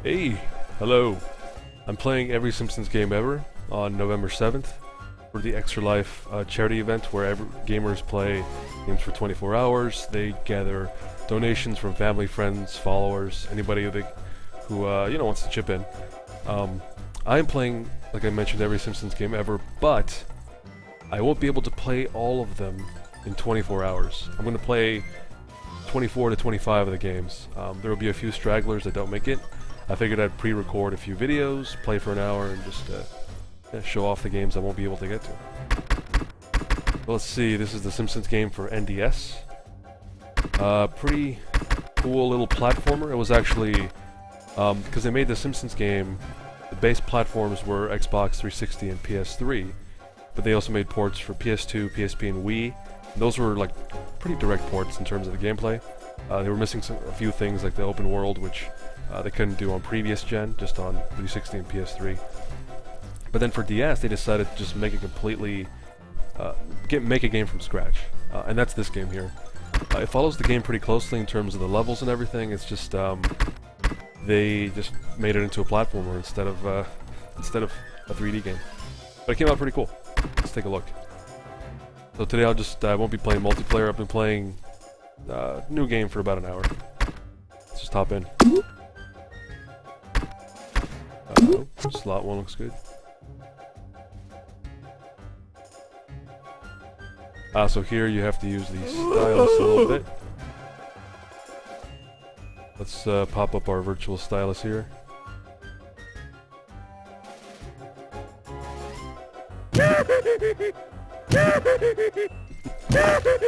Hey, hello. I'm playing every Simpsons game ever on November 7th for the Extra Life charity event where gamers play games for 24 hours. They gather donations from family, friends, followers, anybody who wants to chip in. I'm playing, like I mentioned, every Simpsons game ever, but I won't be able to play all of them in 24 hours. I'm going to play 24 to 25 of the games. There will be a few stragglers that don't make it. I figured I'd pre-record a few videos, play for an hour, and just show off the games I won't be able to get to. Well, let's see, this is the Simpsons game for NDS. Pretty cool little platformer. It was actually, because they made the Simpsons game, the base platforms were Xbox 360 and PS3, but they also made ports for PS2, PSP, and Wii. And those were like pretty direct ports in terms of the gameplay. They were missing a few things like the open world, which they couldn't do on previous gen, just on 360 and PS3. But then for DS, they decided to just make it completely, make a game from scratch, and that's this game here. It follows the game pretty closely in terms of the levels and everything. It's just they just made it into a platformer instead of a 3D game. But it came out pretty cool. Let's take a look. So today I won't be playing multiplayer. I've been playing new game for about an hour. Let's just hop in. Slot 1 looks good. So here you have to use the stylus a little bit. Let's pop up our virtual stylus here.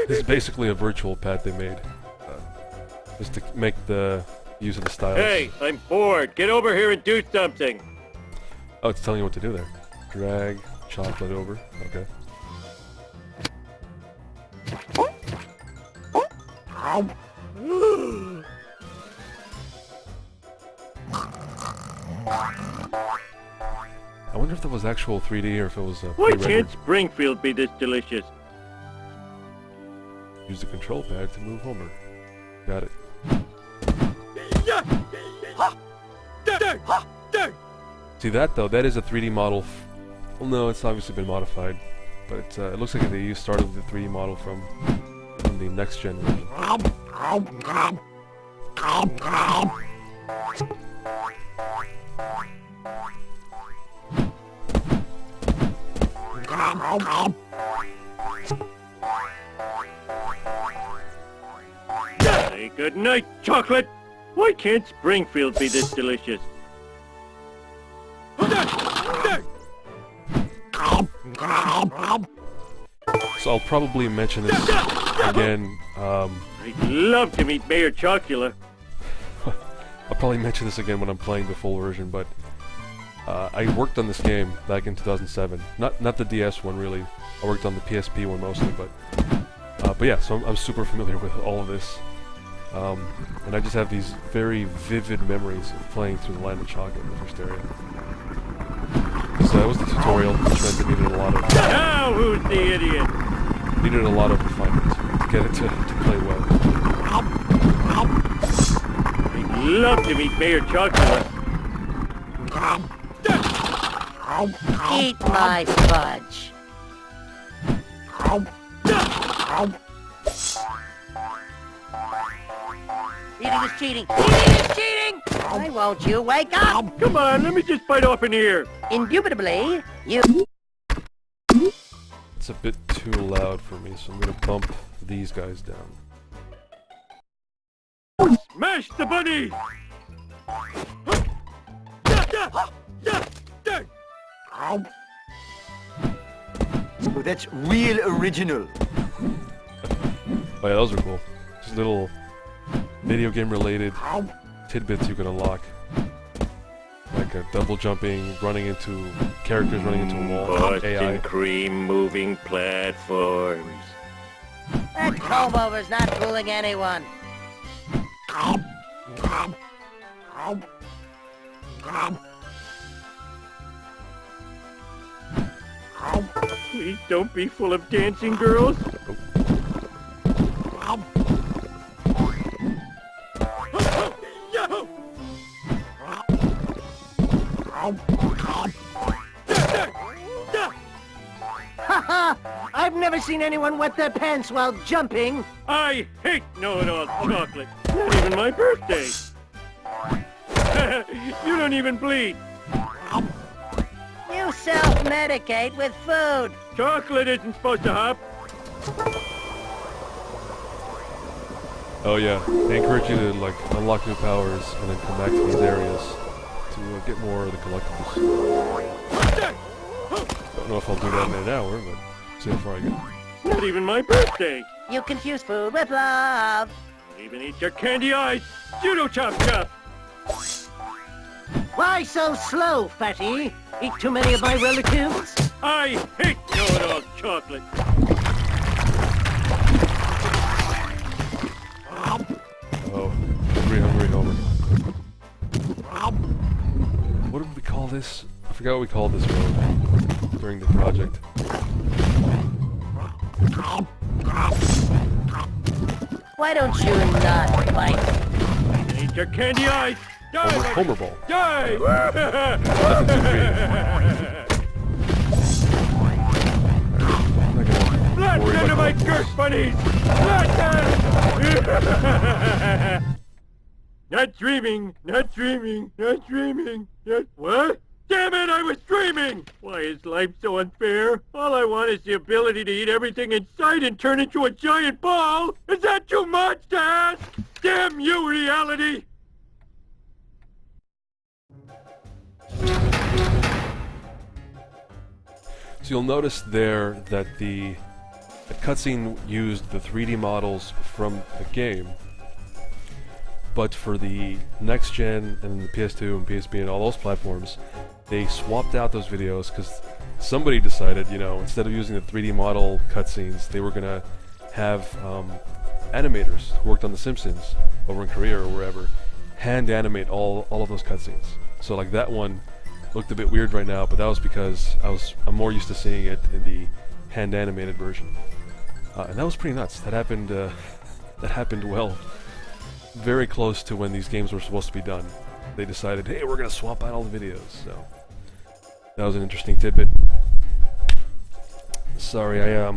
This is basically a virtual pad they made, just to make the use of the stylus. Hey, I'm bored. Get over here and do something. Oh, it's telling you what to do there. Drag chocolate over. Okay. I wonder if that was actual 3D or if it was Why pre-rendered. can't Springfield be this delicious? Use the control pad to move Homer. Got it. See that though? That is a 3D model. Well, no, it's obviously been modified, but it looks like they started with the 3D model from the next gen version. Hey, good night, chocolate. Why can't Springfield be this delicious? So I'll probably mention this again. I'd love to meet Mayor Chocula. I'll probably mention this again when I'm playing the full version, but I worked on this game back in 2007. Not the DS one really. I worked on the PSP one mostly, but yeah. So I'm super familiar with all of this, and I just have these very vivid memories of playing through the Land of Chocolate in the first area. So that was the tutorial, which meant it needed a lot of. Now who's the idiot? Needed a lot of refinement to get it to play well. I'd love to meet Mayor Chocula. Eat my fudge. Eating is cheating. Eating is cheating! Why won't you wake up? Come on, let me just bite off an ear. Indubitably, you... It's a bit too loud for me, so I'm gonna bump these guys down. Smash the bunny! Oh, that's real original. Oh yeah, those are cool. Just little video game related tidbits you can unlock. Like double jumping, characters running into a wall. Boston cream moving platforms. That comb-over's not fooling anyone. Please don't be full of dancing girls. Haha! I've never seen anyone wet their pants while jumping. I hate know-it-all chocolate. Not even my birthday. You don't even bleed. You self-medicate with food. Chocolate isn't supposed to hop. Oh yeah, they encourage you to like unlock new powers and then come back to these areas to get more of the collectibles. Don't know if I'll do that in an hour, but see how far I get. Not even my birthday. You confuse food with love. Even eat your candy eyes. Judo chop chop. Why so slow, fatty? Eat too many of my relatives? I hate know-it-all chocolate. Oh, hungry Homer. What did we call this? I forgot what we called this mode during the project. Why don't you not fight? Even eat your candy eyes. Die, Homer Ball. Die! Nothing too creative. Blast Worry into about my collectibles. skirt bunnies! Blast them! Not dreaming, not dreaming, not dreaming, not... What? Damn it, I was dreaming! Why is life so unfair? All I want is the ability to eat everything in sight and turn into a giant ball! Is that too much to ask? Damn you, reality! So you'll notice there that the cutscene used the 3D models from the game, but for the next gen and the PS2 and PSP and all those platforms, they swapped out those videos because somebody decided, you know, instead of using the 3D model cutscenes, they were gonna have animators who worked on The Simpsons over in Korea or wherever hand animate all of those cutscenes. So like that one looked a bit weird right now, but that was because I'm more used to seeing it in the hand animated version, and that was pretty nuts. That happened well, very close to when these games were supposed to be done. They decided, hey, we're gonna swap out all the videos. So that was an interesting tidbit. Sorry, I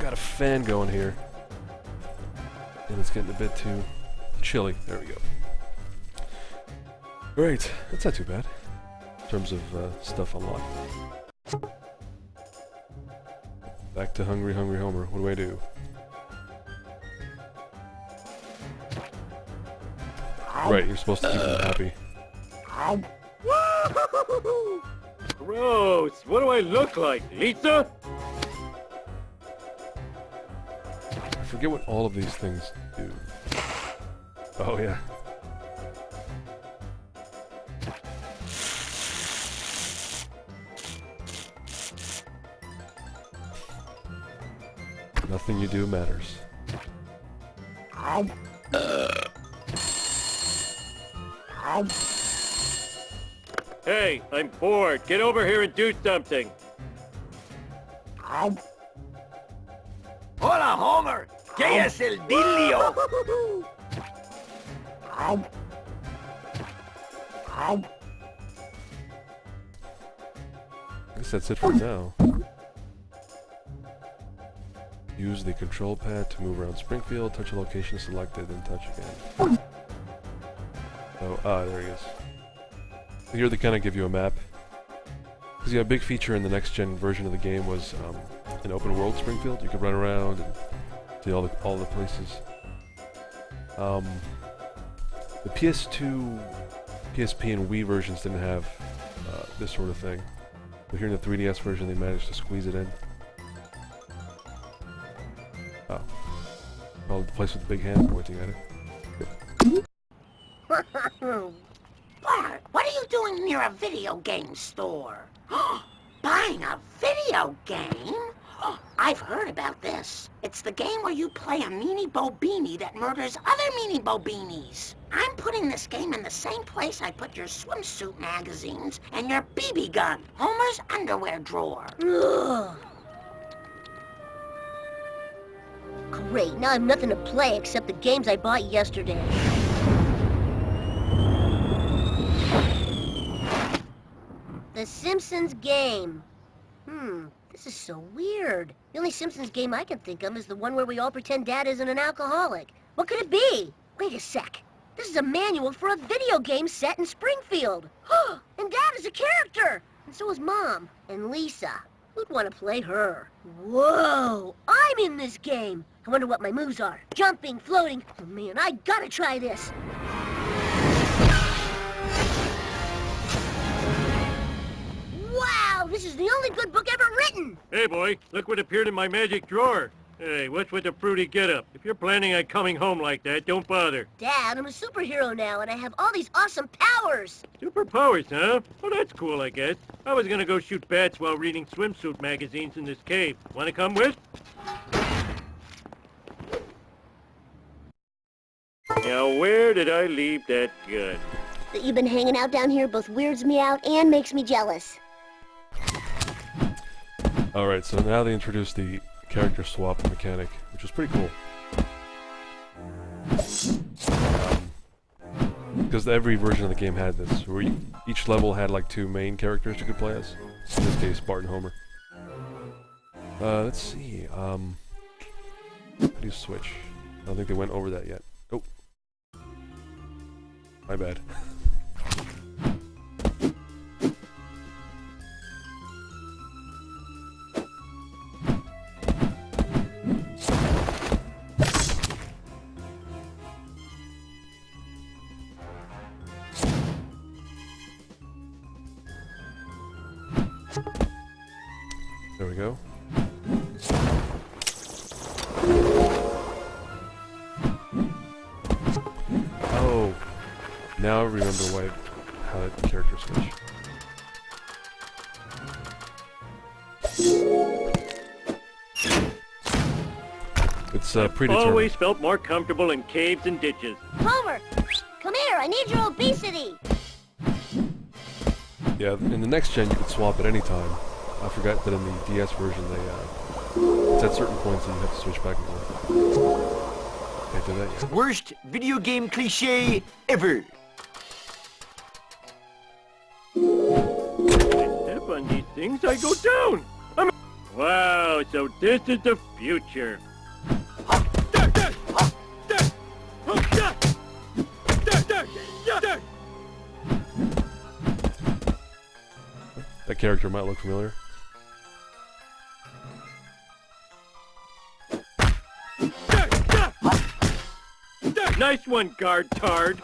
got a fan going here, and it's getting a bit too chilly. There we go. Great, that's not too bad in terms of stuff unlocked. Back to Hungry Homer. What do I do? Right, you're supposed to keep them happy. Gross! What do I look like, Lisa? I forget what all of these things do. Oh yeah. Nothing you do matters. Hey, I'm bored. Get over here and do something. Hola, Homer. ¿Qué es el dilio? I guess that's it for now. Use the control pad to move around Springfield, touch a location selected, then touch again. Oh, there he is. Here they kind of give you a map. Because yeah, a big feature in the next-gen version of the game was an open-world Springfield. You could run around and see all the places. The PS2, PSP, and Wii versions didn't have this sort of thing. But here in the 3DS version, they managed to squeeze it in. Oh. Probably the place with the big hand pointing at it. Bart, what are you doing near a video game store? Buying a video game? I've heard about this. It's the game where you play a meanie bobini that murders other meanie bobinis. I'm putting this game in the same place I put your swimsuit magazines and your BB gun, Homer's underwear drawer. Ugh. Great, now I have nothing to play except the games I bought yesterday. The Simpsons game. This is so weird. The only Simpsons game I can think of is the one where we all pretend Dad isn't an alcoholic. What could it be? Wait a sec. This is a manual for a video game set in Springfield. And Dad is a character. And so is Mom. And Lisa. Who'd want to play her? Whoa! I'm in this game! I wonder what my moves are. Jumping, floating. Oh man, I gotta try this. Wow! This is the only good book ever written! Hey, boy, look what appeared in my magic drawer. Hey, what's with the fruity getup? If you're planning on coming home like that, don't bother. Dad, I'm a superhero now, and I have all these awesome powers! Superpowers, huh? Well, that's cool, I guess. I was gonna go shoot bats while reading swimsuit magazines in this cave. Wanna come with? Now, where did I leave that gun? That you've been hanging out down here both weirds me out and makes me jealous. Alright, so now they introduced the character swap mechanic, which was pretty cool. Because every version of the game had this, where each level had like 2 main characters you could play as. In this case, Bart and Homer. Let's see, how do you switch? I don't think they went over that yet. Oh. My bad. There we go. Oh, now I remember how the character switch. It's predetermined. Always felt more comfortable in caves and ditches. Homer! Come here, I need your obesity! Yeah, in the next gen you could swap at any time. I forgot that in the DS version it's at certain points that you have to switch back and forth. Can't do that yet. Worst video game cliche ever. I step on these things, I go down. Wow, so this is the future. That character might look familiar. Nice one, guard tard.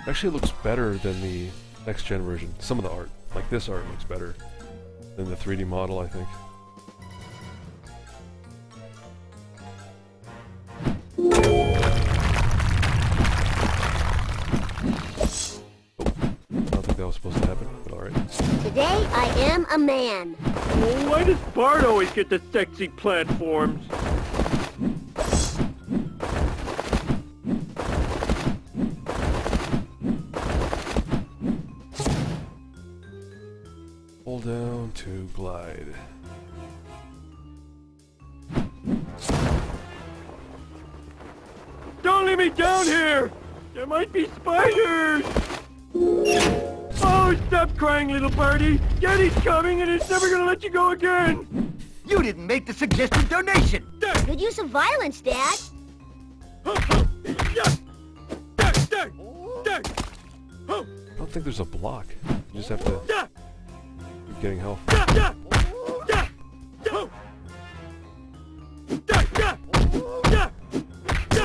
Actually, it looks better than the next gen version. Some of the art, like this art, looks better than the 3D model, I think. I don't think that was supposed to happen, but alright. Today, I am a man. Oh, why does Bart always get the sexy platforms? Pull down to glide. Don't leave me down here! There might be spiders! Oh, stop crying, little Barty! Daddy's coming and it's never gonna let you go again! You didn't make the suggested donation. Good use of violence, Dad. I don't think there's a block. You just have to keep getting health.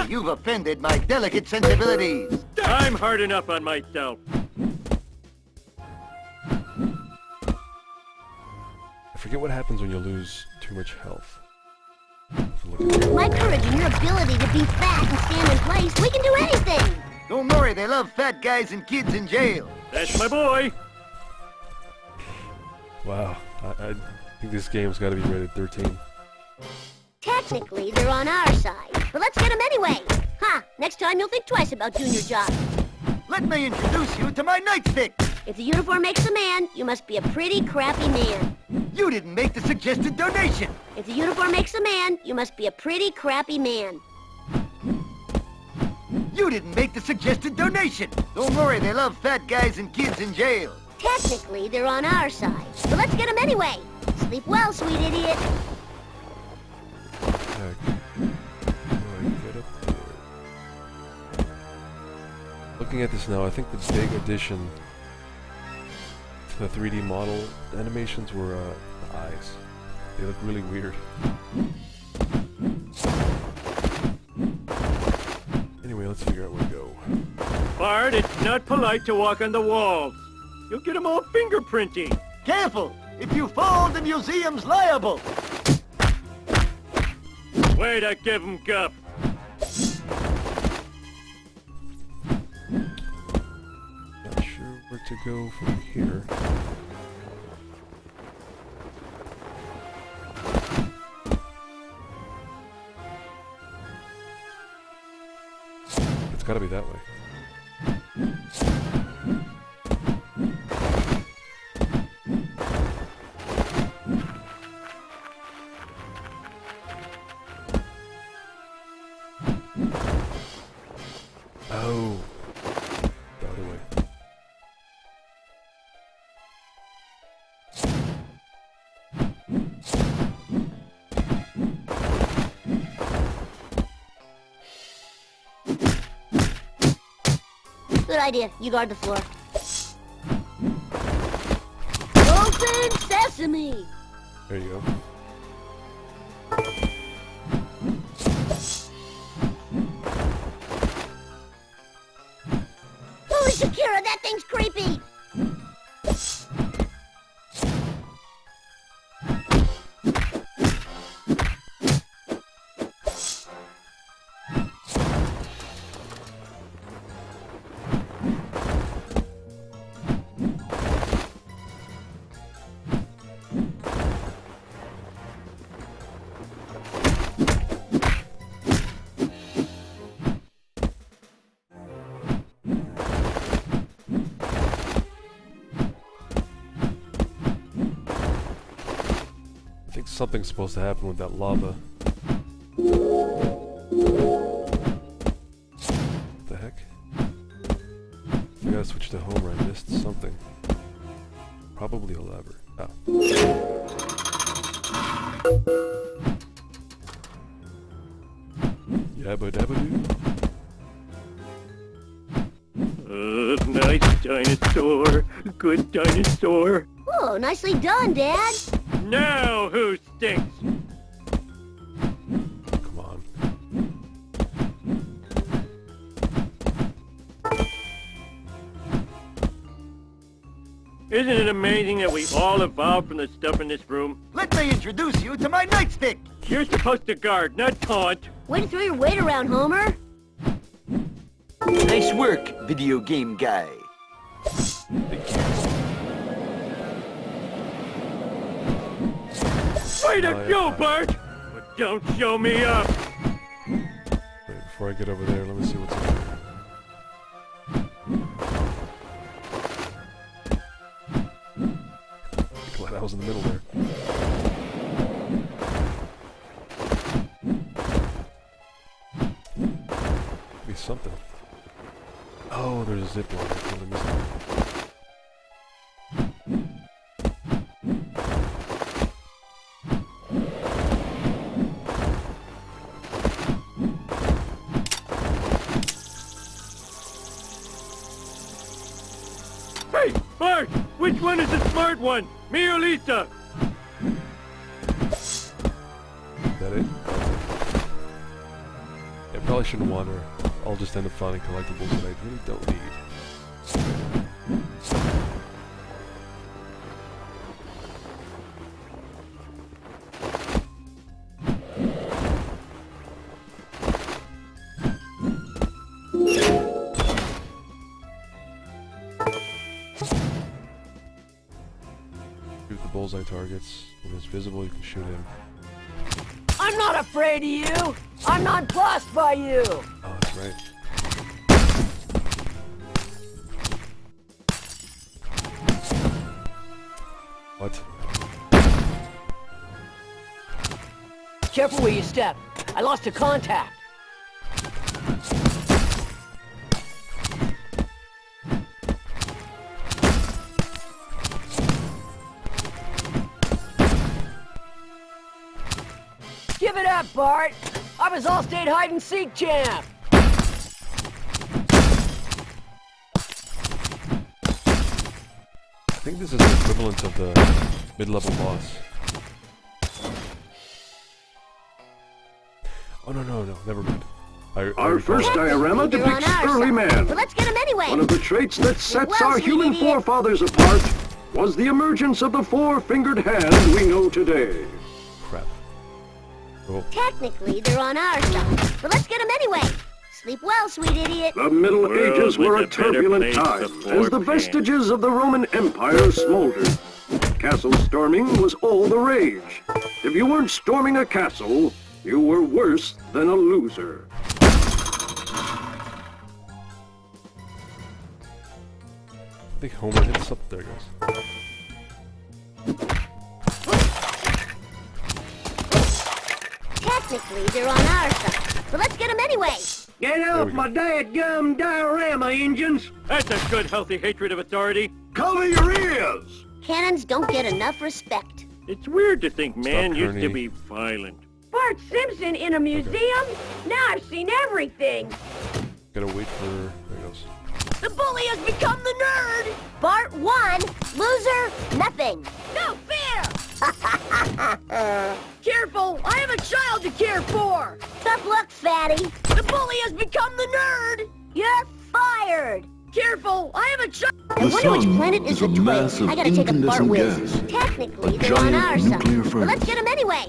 You've offended my delicate sensibilities. I'm hard enough on myself. I forget what happens when you lose too much health. My courage and your ability to be fat and stand in place, we can do anything! Don't worry, they love fat guys and kids in jail. That's my boy! Wow, I think this game's got to be rated 13. Technically, they're on our side, but let's get them anyway! Ha! Next time you'll think twice about doing your job. Let me introduce you to my nightstick. If the uniform makes a man, you must be a pretty crappy man. You didn't make the suggested donation. If the uniform makes a man, you must be a pretty crappy man. You didn't make the suggested donation. Don't worry, they love fat guys and kids in jail. Technically, they're on our side. But let's get them anyway. Sleep well, sweet idiot. Heck. How do I get up there? Looking at this now, I think the big addition to the 3D model animations were the eyes. They look really weird. Anyway, let's figure out where to go. Bart, it's not polite to walk on the walls. You'll get them all fingerprinting. Careful! If you fall, the museum's liable! Wait, I give him gup. Not sure where to go from here. It's gotta be that way. Oh, the other way. Good idea. You guard the floor. Open sesame! There you go. Holy Shakira, that thing's creepy! I think something's supposed to happen with that lava. What the heck? I gotta switch to home or I missed something. Probably a lever. Ah. Yabba dabba doo. Nice dinosaur. Good dinosaur. Oh, nicely done, Dad. Now who stinks? Come on. Isn't it amazing that we all evolved from the stuff in this room? Let me introduce you to my nightstick! You're supposed to guard, not taunt. Way to throw your weight around, Homer. Nice work, video game guy. Way to Oh, go, yeah. Bart! But don't show me up. Wait, before I get over there, let me see what's in there. Glad I was in the middle there. Be something. Oh, there's a zip line. I totally missed it. Hey, Bart! Which one is the smart one? Me or Lisa? Is that it? That's it. I probably shouldn't wander. I'll just end up finding collectibles that I really don't need. Shoot the bullseye targets. When it's visible, you can shoot him. I'm not afraid of you! I'm nonplussed by you! Oh, that's right. What? Careful where you step. I lost a contact. Bart. I was All-State hide-and-seek champ. I think this is the equivalent of the mid-level boss. Oh no, never mind. Our first diorama They're on depicts our early side. man. But let's get him anyway. One of the traits that sets well, our sweet human idiot. forefathers apart was the emergence of the four-fingered hand we know today. Crap. Oh, Technically, they're on our side. But let's get him anyway. Sleep well, sweet idiot. The Middle World Ages was were a a turbulent better time place as before the Pan. vestiges of the Roman Empire smoldered. Castle storming was all the rage. If you weren't storming a castle, you were worse than a loser. I think Homer hits up. There it goes. Technically, they're on our side. But let's get him anyway. Get off my dadgum diorama, engines! That's a good, healthy hatred of authority. Cover your ears! Cannons don't get enough respect. It's weird to think man Stop, used to Kearney. be violent. Bart Simpson in a museum? Now I've seen everything. Gotta wait for. There it goes. The bully has become the nerd. Bart won. Loser, nothing. No fair. Careful, I have a child to care for. Tough luck, fatty. The bully has become the nerd. You're fired. Careful, I have a child. I wonder which planet is the twin. I gotta take a Bart whiz. gas. Technically, A they're on giant our side. nuclear But let's furnace. get him anyway.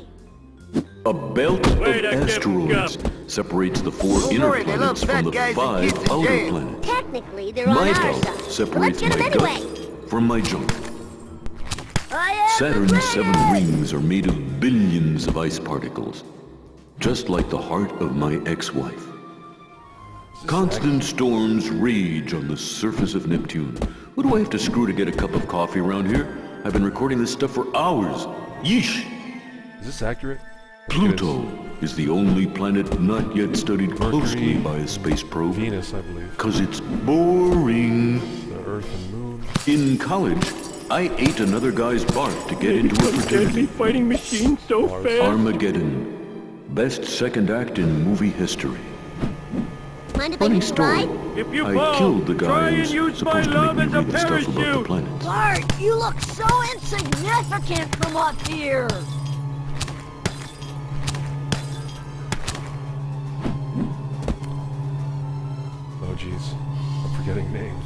A belt Way to of give 'em asteroids gup. separates the four Don't inner worry, they love planets from fat the guys and 5 kids in outer jail. planets. Technically, they're on My our belt side. But let's separates get him my anyway. guts from my junk. I am Saturn's the 7 greatest. rings are made of billions of ice particles, just like the heart of my ex-wife. Constant storms rage on the surface of Neptune. What do I have to screw to get a cup of coffee around here? I've been recording this stuff for hours. Yeesh! Is this accurate? I think it Pluto is the only planet not yet studied closely Mercury, by a space probe. Venus, I believe. Cause it's boring. The Earth and Moon. In college, I ate another guy's bark to get into a Deadly fraternity. fighting machine so Mars. fast. Armageddon. Best second act in movie history. Mind if I Funny give you a story. ride? If you I fall, killed the try guy and who's use my supposed to love make as me a read the stuff about the parachute. planets. Bart, you look so insignificant from up here. Oh jeez, I'm forgetting names.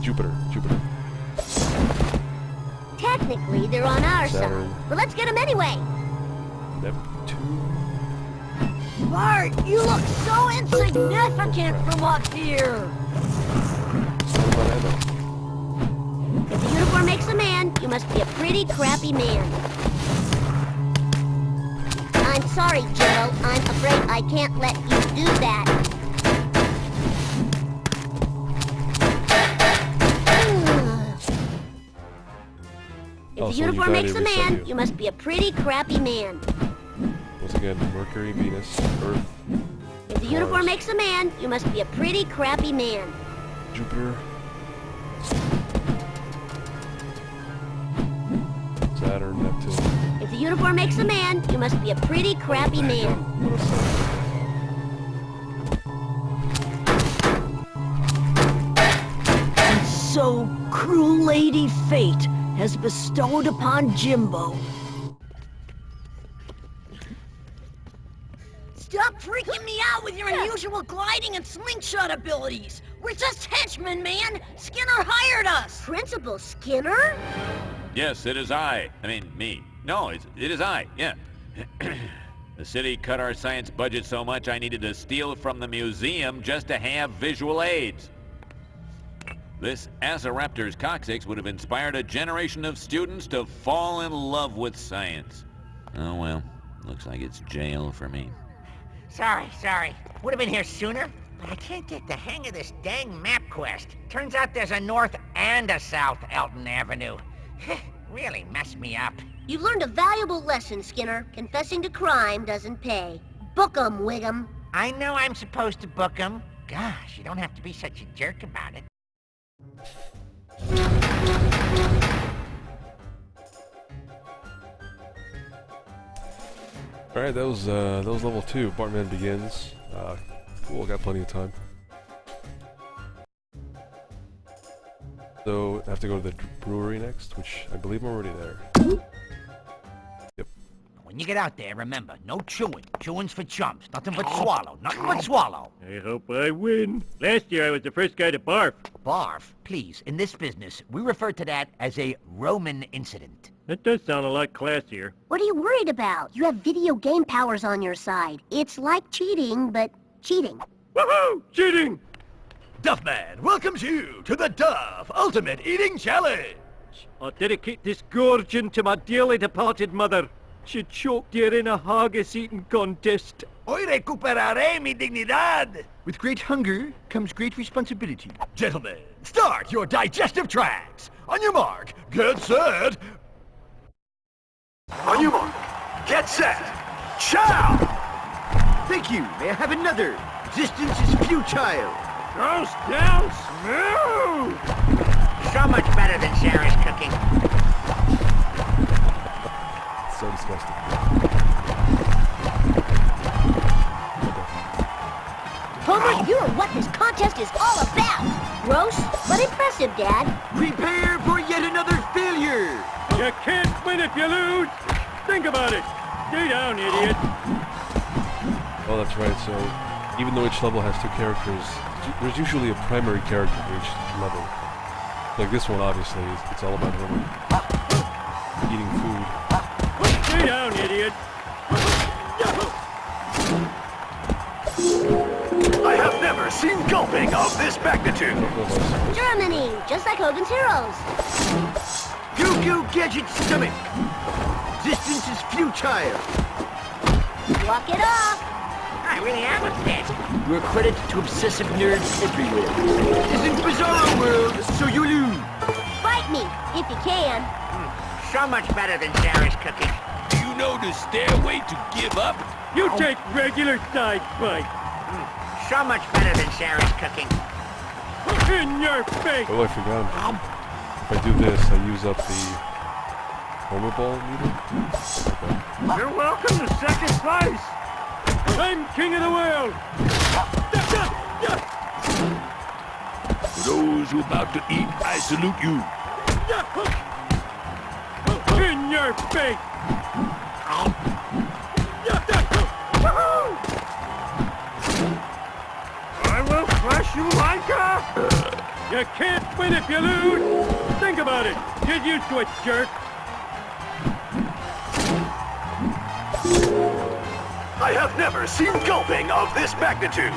Jupiter. Technically, they're on our Saturn. side. But let's get him anyway. Neptune. Bart, you look so insignificant from up here. What about Emma? If the uniform makes a man, you must be a pretty crappy man. I'm sorry, Joe. I'm afraid I can't let you do that. If Oh, the so you uniform died, makes it a reset man, you. you must be a pretty crappy man. Once again, Mercury, Venus, Earth, If the uniform Mars. makes a man, you must be a pretty crappy man. Jupiter, Saturn, Neptune. If the uniform makes a man, you must be a pretty crappy man. What a sign. So cruel Lady Fate has bestowed upon Jimbo. Stop freaking me out with your unusual gliding and slingshot abilities. We're just henchmen, man. Skinner hired us. Principal Skinner? Yes, it is I. I mean, me. No, it is I, yeah. The city cut our science budget so much I needed to steal from the museum just to have visual aids. This Asoraptor's coccyx would have inspired a generation of students to fall in love with science. Oh well, looks like it's jail for me. Sorry. Would have been here sooner, but I can't get the hang of this dang map quest. Turns out there's a north and a south Elton Avenue. Really messed me up. You've learned a valuable lesson, Skinner. Confessing to crime doesn't pay. Book 'em, Wiggum. I know I'm supposed to book 'em. Gosh, you don't have to be such a jerk about it. Alright, that was level 2. Bartman Begins. Cool, got plenty of time. So, I have to go to the brewery next, which I believe I'm already there. Yep. When you get out there, remember, no chewing. Chewing's for chumps. Nothing but swallow. Nothing but swallow. I hope I win. Last year I was the first guy to barf. Barf, please. In this business, we refer to that as a Roman incident. That does sound a lot classier. What are you worried about? You have video game powers on your side. It's like cheating, but cheating. Woohoo! Cheating! Duffman welcomes you to the Duff Ultimate Eating Challenge. I'll dedicate this gorging to my dearly departed mother. She choked here in a haggis eating contest. Hoy recuperaré mi dignidad. With great hunger comes great responsibility. Gentlemen, start your digestive tracts. On your mark, get set. On your mark, get set, chow! Thank you. May I have another? Existence is futile. Roast down smooth! So much better than Sarah's cooking. So disgusting. Homer, you're what this contest is all about. Gross, but impressive, Dad. Prepare for yet another failure. You can't win if you lose! Think about it! Stay down, idiot! Oh, that's right, so even though each level has 2 characters, there's usually a primary character for each level. Like this one, obviously, it's all about Homer eating food. Stay down, idiot! I have never seen gulping of this magnitude. Germany, just like Hogan's Heroes. Goo-goo gadget stomach. Existence is futile. Walk it off. I really am a pit. You're a credit to obsessive nerds everywhere. This isn't Bizarro World, so you lose. Fight me, if you can. So much better than Sarah's cooking. Do you know the stairway to give up? You take regular size bite! So much better than Sarah's cooking. In your face! Oh, I forgot. If I do this, I use up the Homer Ball meter. You're welcome to second place! I'm king of the world! For those who are about to eat, I salute you. In your face! I will crush you like a... You can't win if you lose! Think about it! Get used to it, jerk! I have never seen gulping of this magnitude.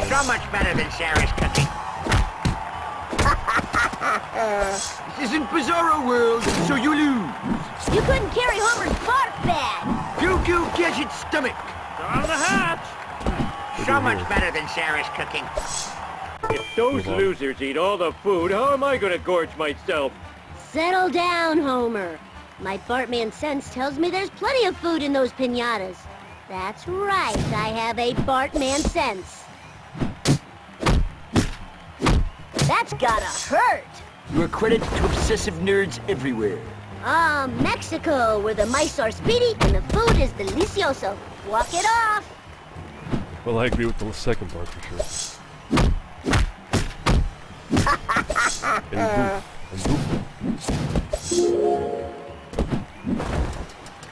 So much better than Sarah's cooking. This isn't Bizarro World, so you lose. You couldn't carry Homer's barf bag. Goo-goo gadget stomach. On the hatch! So much better than Sarah's cooking. If those losers eat all the food, how am I gonna gorge myself? Settle down, Homer. My Bartman sense tells me there's plenty of food in those piñatas. That's right, I have a Bartman sense. That's gotta hurt. You're a credit to obsessive nerds everywhere. Mexico, where the mice are speedy and the food is delicioso. Walk it off. Well, I agree with the second part for sure.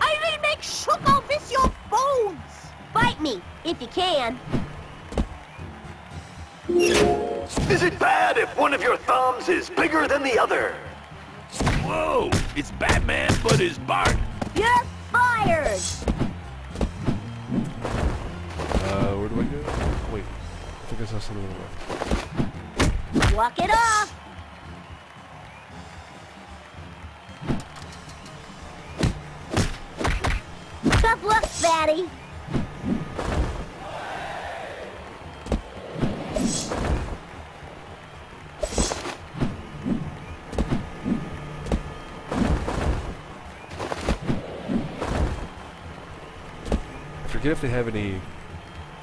I will make sugar with your bones. Bite me, if you can. Is it bad if one of your thumbs is bigger than the other? Whoa, it's Batman, but his Bart. You're fired. Where do I go? Wait, I think I saw something on the left. Walk it off. Tough luck, fatty. I forget if they have any,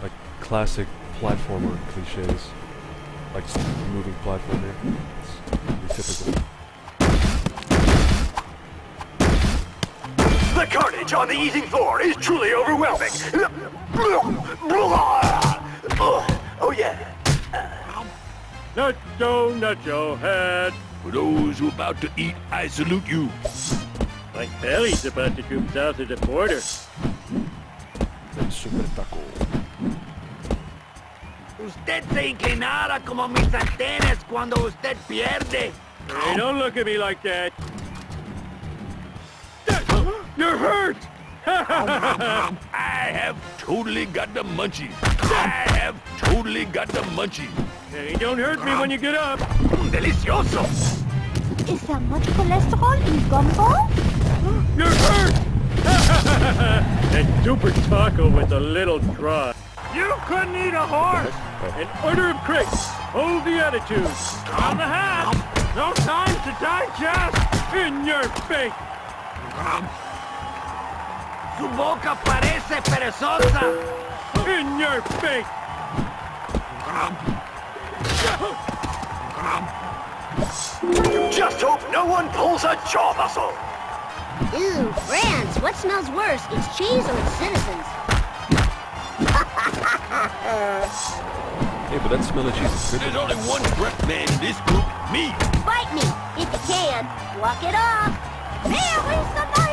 like, classic platformer cliches. Like, moving platformer. It's pretty typical. The The carnage on the eating floor is truly overwhelming. Oh yeah. Nacho head. For those who are about to eat, I salute you. My belly's about to go south of the border. El super taco. Usted se inclinara como mis antenas cuando usted pierde. Hey, don't look at me like that. You're hurt! I have totally got the munchies. I have totally got the munchies. Hey, don't hurt me when you get up. Delicioso. Is there much cholesterol in gumbo? You're hurt! That super taco was a little dry. You couldn't eat a horse! An order of crepes. Hold the attitude. On the hat. No time to digest. In your face. Su boca parece perezosa. In your face. Just hope no one pulls a jaw muscle. Ooh, France, what smells worse, its cheese or its citizens? Hey, but that smell of cheese is good. There's only one correct man in this group, me. Bite me, if you can. Walk it off. There is the nightmare!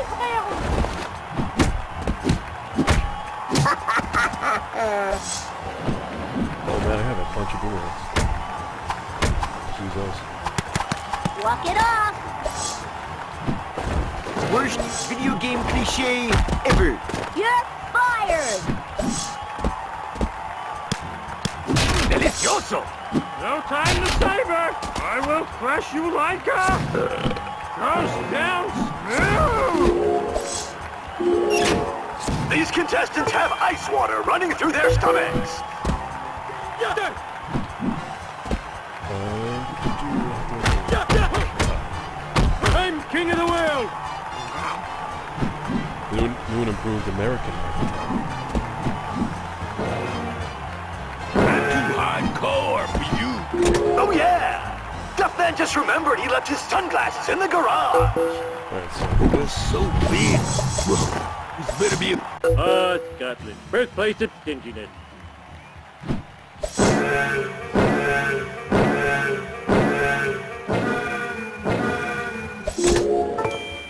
Oh man, I have a bunch of boomerangs. Use those. Walk it off. Worst video game cliche ever. You're fired. Delicioso. No time to savor. I will crush you like a... Ghost down smooth. These contestants have ice water running through their stomachs. I'm king of the world. New and improved American. Too hardcore for you. Oh yeah! Duffman just remembered he left his sunglasses in the garage. Alright, so It's so big. This better be a... Scotland. Birthplace of stinginess.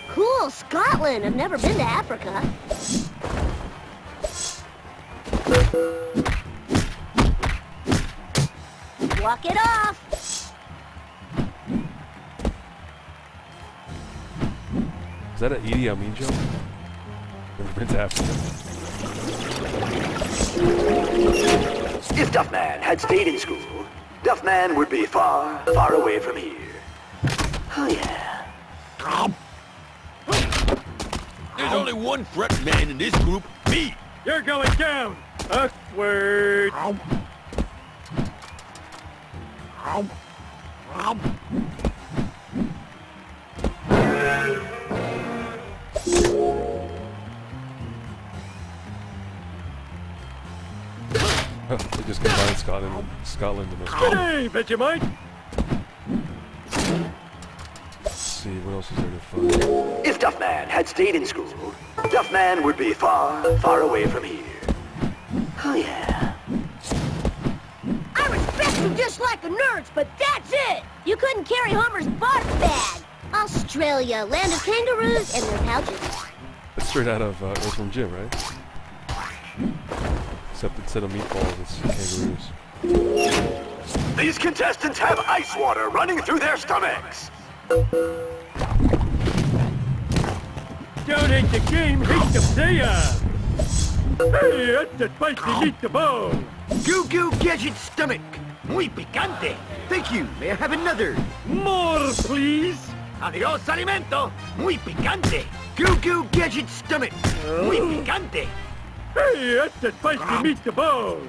Cool, Scotland. I've never been to Africa. Walk it off. is that an Idi Amin joke? Never been to Africa. If Duffman had stayed in school, Duffman would be far, far away from here. Oh yeah. There's only one correct man in this group, me. You're going down. Upward. They just combined Scotland and Australia. Hey, Vegemite. Let's see, what else is there to find? If Duffman had stayed in school, Duffman would be far, far away from here. Oh yeah. I respect you just like the nerds, but that's it! You couldn't carry Homer's barf bag. Australia, land of kangaroos and their pouches. That's straight out of Earthworm Jim, right? Except instead of meatballs, it's kangaroos. These contestants have ice water running through their stomachs. Don't hate the game, hate the player. Hey, that's a spicy meatball. Goo Goo Gadget Stomach. Muy picante. Thank you. May I have another? More, please. Adiós, alimento. Muy picante. Goo Goo Gadget Stomach. Muy picante. Hey, that's a spicy meatball.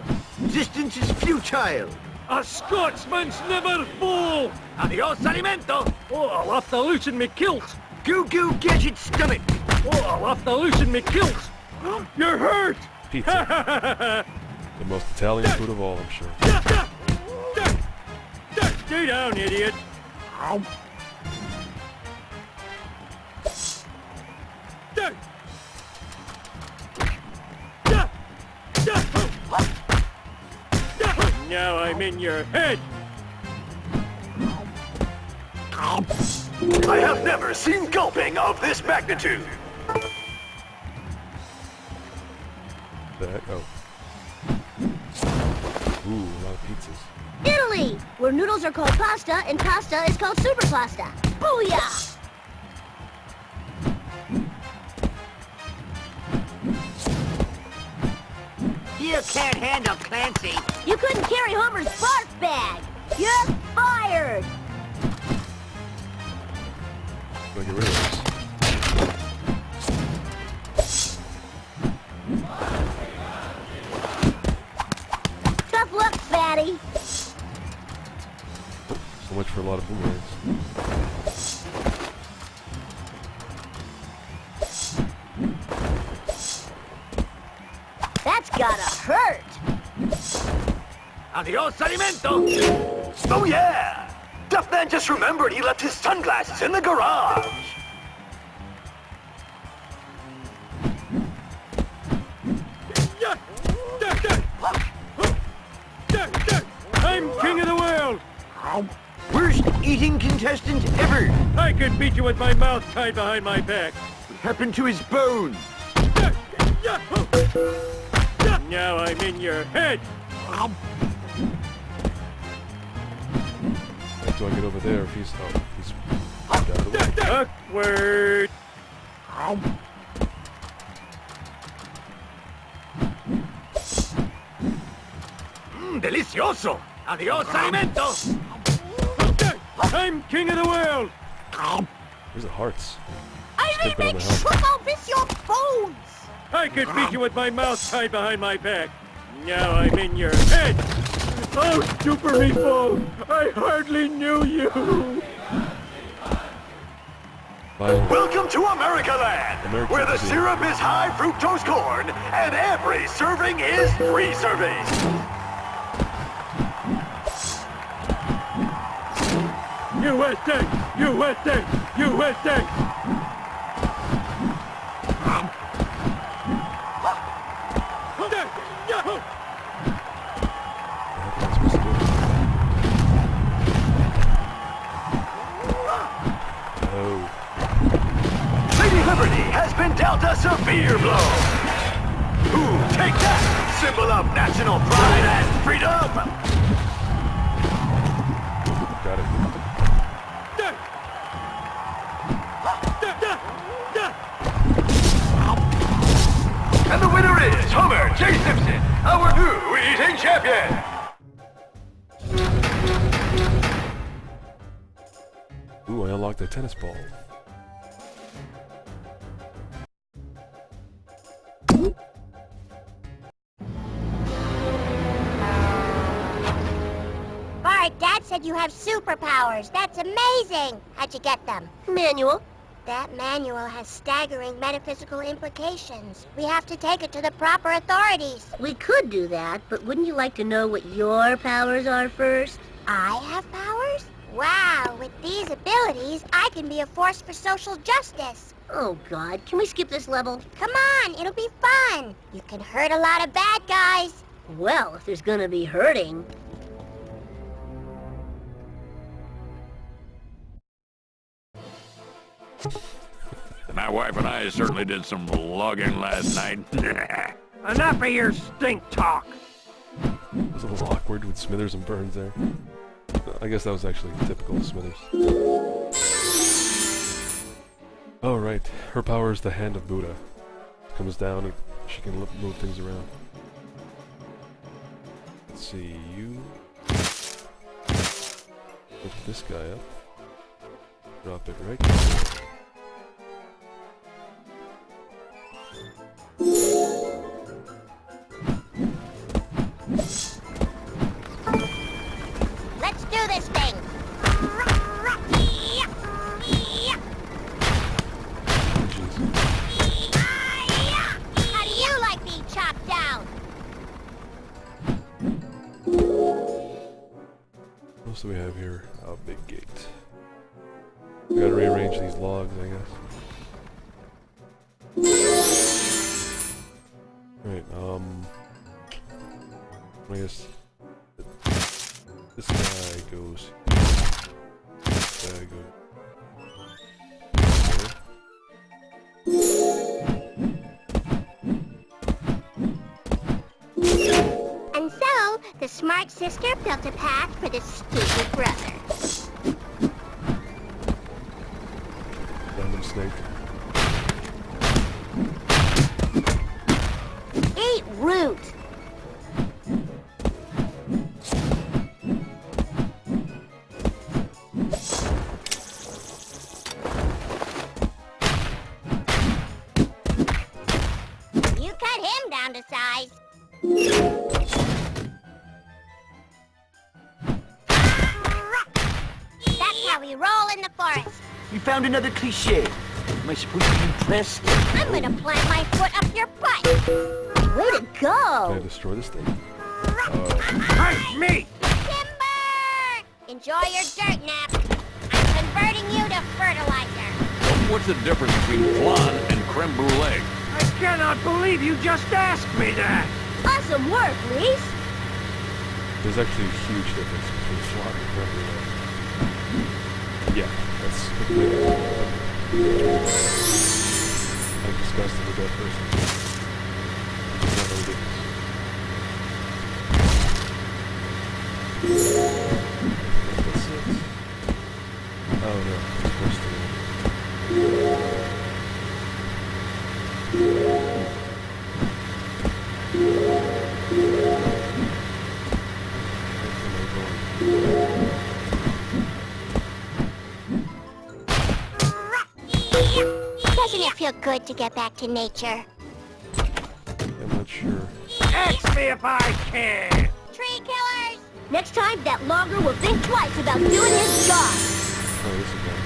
Distance is futile. A Scotsman's never full. Adiós, alimento. Oh, I'll have to loosen me kilt. Goo Goo Gadget Stomach. Oh, I'll have to loosen me kilt. You're hurt. Pizza. The most Italian food of all, I'm sure. Stay down, idiot. Now I'm in your head! I have never seen gulping of this magnitude. That, oh. Ooh, a lot of pizzas. Italy, where noodles are called pasta and pasta is called super pasta. Booyah! You can't handle Clancy. You couldn't carry Homer's barf bag. You're fired. I'll get rid of this. Tough luck, fatty. So much for a lot of boomerangs. That's gotta hurt. Adios, alimento! Oh yeah! Duffman just remembered he left his sunglasses in the garage. I'm king of the world! Worst eating contestant ever. I could beat you with my mouth tied behind my back. What happened to his bones? Now I'm in your head! How do I get over there if he's... Oh, he's out of the way. Awkward! Delicioso. Adios, alimento! I'm king of the world! Where's the hearts? I will Stick it on make the health. trouble with your bones! I could beat you with my mouth tied behind my back. Now I'm in your head! Oh, Super Meatball! I hardly knew you! Finally. Welcome to America Land, American where the cuisine. syrup is high fructose corn and every serving is free serving. USA! USA! USA! That's supposed to do. Oh. Lady Liberty has been dealt a severe blow. Ooh, take that, symbol of national pride and freedom. Got it. And the winner is Homer J. Simpson, our new eating champion. Ooh, I unlocked a tennis ball. Bart, Dad said you have superpowers. That's amazing. How'd you get them? Manual. That manual has staggering metaphysical implications. We have to take it to the proper authorities. We could do that, but wouldn't you like to know what your powers are first? I have powers? Wow, with these abilities, I can be a force for social justice. Oh, God. Can we skip this level? Come on, it'll be fun. You can hurt a lot of bad guys. Well, if there's gonna be hurting. My wife and I certainly did some logging last night. Enough of your stink talk! It was a little awkward with Smithers and Burns there. I guess that was actually typical of Smithers. Oh, right. Her power is the Hand of Buddha. Comes down and she can move things around. Let's see, you... Lift this guy up. Drop it right there. Let's do this thing. How do you like being chopped down? What else do we have here? Oh, big gate. We gotta rearrange these logs, I guess. Right, I guess... This guy goes. This guy goes. And so, the smart sister built a path for the stupid brother. Random snake. Eat root! You cut him down to size. That's how we roll in the forest. We found another cliche. Am I supposed to be impressed? I'm gonna plant my foot up your butt. Way to Can I go! destroy this thing? Hey, me! Timber! Enjoy your dirt nap. I'm converting you to fertilizer. What's the difference between flan and creme brulee? I cannot believe you just asked me that! Awesome work, Reese. There's actually a huge difference between flan and creme brulee. Yeah, that's completely different. I'm disgusted with that person. It's not really difference. That's it. Oh no, it's supposed to Doesn't it feel good to get back to nature? I'm not sure. Ask me if I can! Tree killers! Next time, that logger will think twice about doing his job. Oh, this again.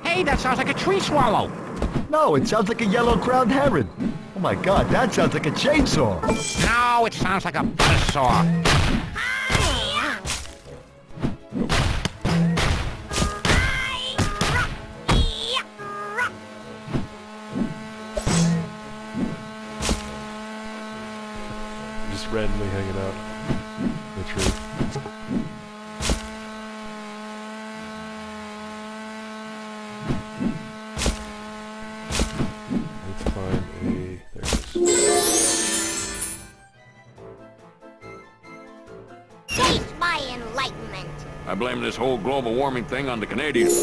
Hey, that sounds like a tree swallow. No, it sounds like a yellow-crowned heron. Oh my god, that sounds like a chainsaw. No, it sounds like a buzzsaw. Just randomly hanging out in the tree. Let's find a... there it is. Taste my enlightenment. I blame this whole global warming thing on the Canadians.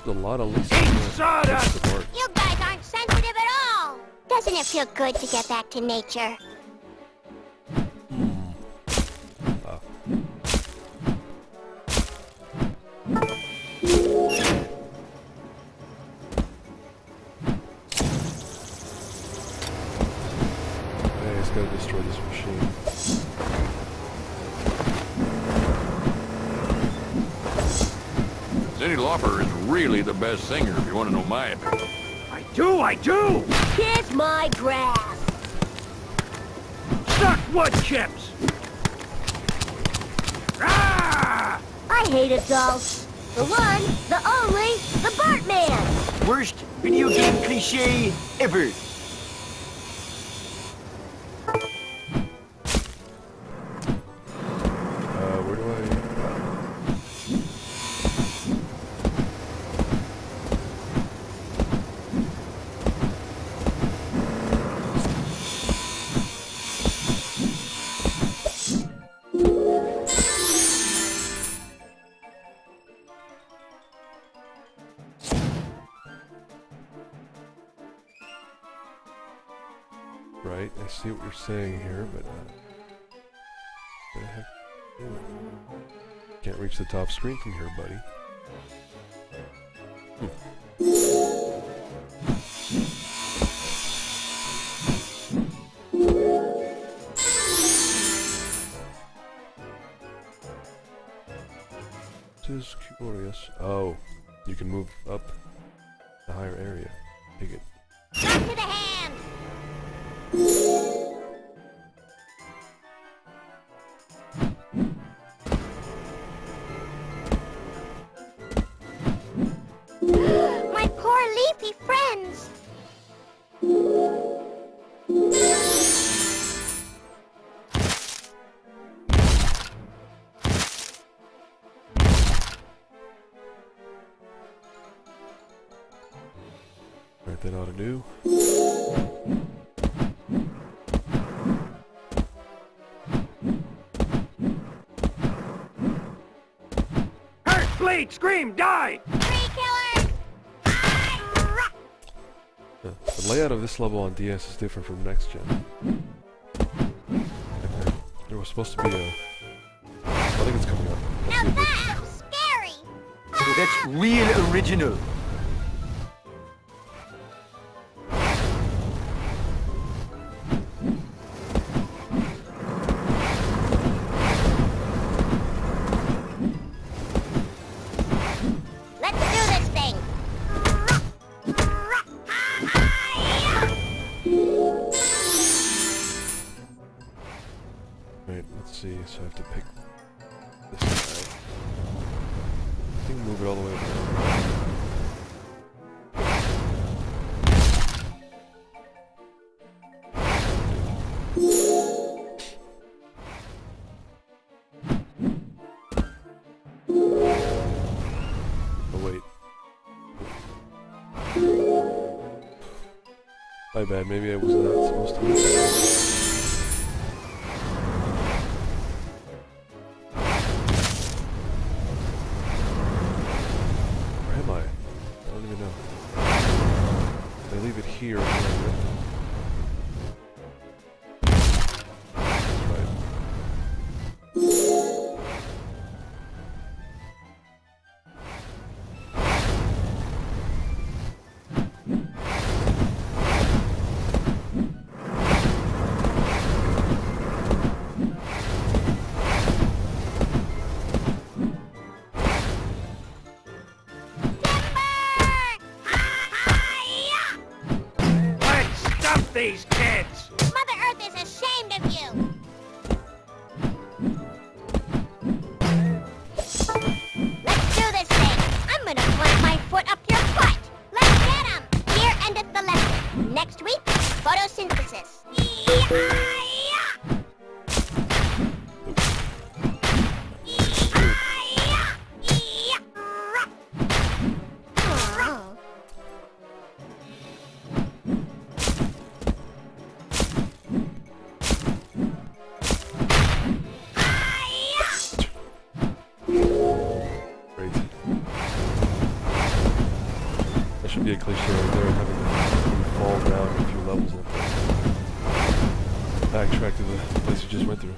A lot of Lisa. sawdust! You guys aren't sensitive at all. Doesn't it feel good to get back to nature? I just gotta destroy this machine. Cyndi Lauper is really the best singer, if you want to know my opinion. I do! Kiss my grass. Suck wood chips! Ah! I hate adults. The one, the only, the Bartman. Worst video game cliche ever. Where do I... Right, I see what you're saying here, but what the heck? Can't reach the top screen from here, buddy. This is curious. Oh, you can move up the higher area. Take it. Back to the hand! My poor leafy friends! Alright, that ought to do. Hurt, bleed, scream, die! The layout of this level on DS is different from next gen. There was supposed to be a... I think it's coming up. Now that's scary! So that's real original. Let's do this thing! Right, let's see. So I have to pick this guy. I think move it all the way over there. Oh wait. My bad, maybe I was not supposed to. Where am I? I don't even know. I leave it here. Right. Let's stuff these kids! Mother Earth is ashamed of you! Let's do this thing! I'm gonna plant my foot up your butt! Let's get 'em! Here endeth the lesson. Next week, photosynthesis. Great. That should be a cliche right there, having you fall down a few levels and backtrack to the place you just went through.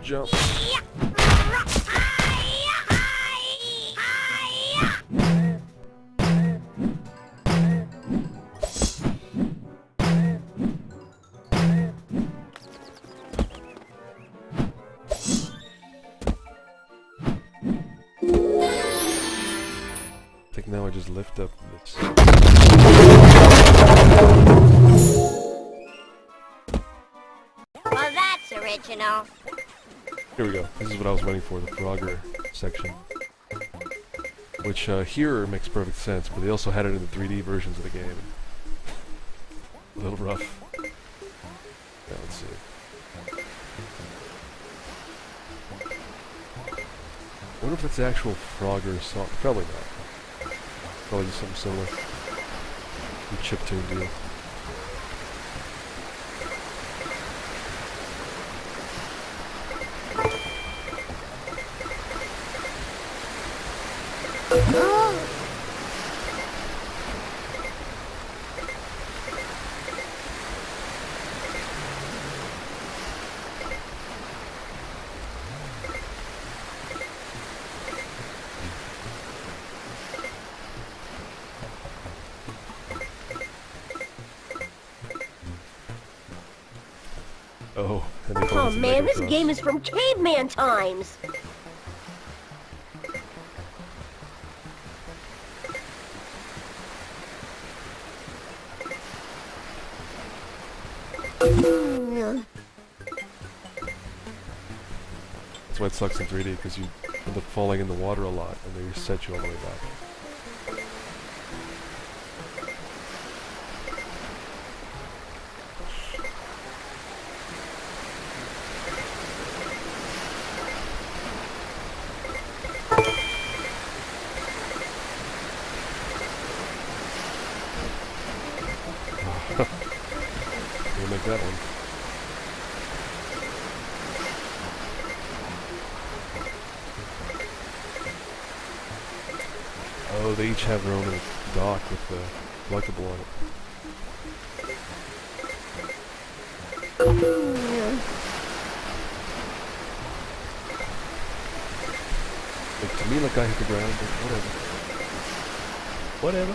Jump. I think now I just lift up this. Well, that's original. Here we go. This is what I was waiting for, the Frogger section. Which here makes perfect sense, but they also had it in the 3D versions of the game. A little rough. Yeah, let's see. I wonder if that's the actual Frogger song. Probably not. Probably just something similar. Some chiptune deal. Oh, and they call Oh it the man, this Mega game is from caveman times. That's why it sucks in 3D, because you end up falling in the water a lot, and they reset you all the way back. We'll make that one. Oh, they each have their own little dock with the collectible on it. Like, to me, like I hit the ground, but whatever. Whatever.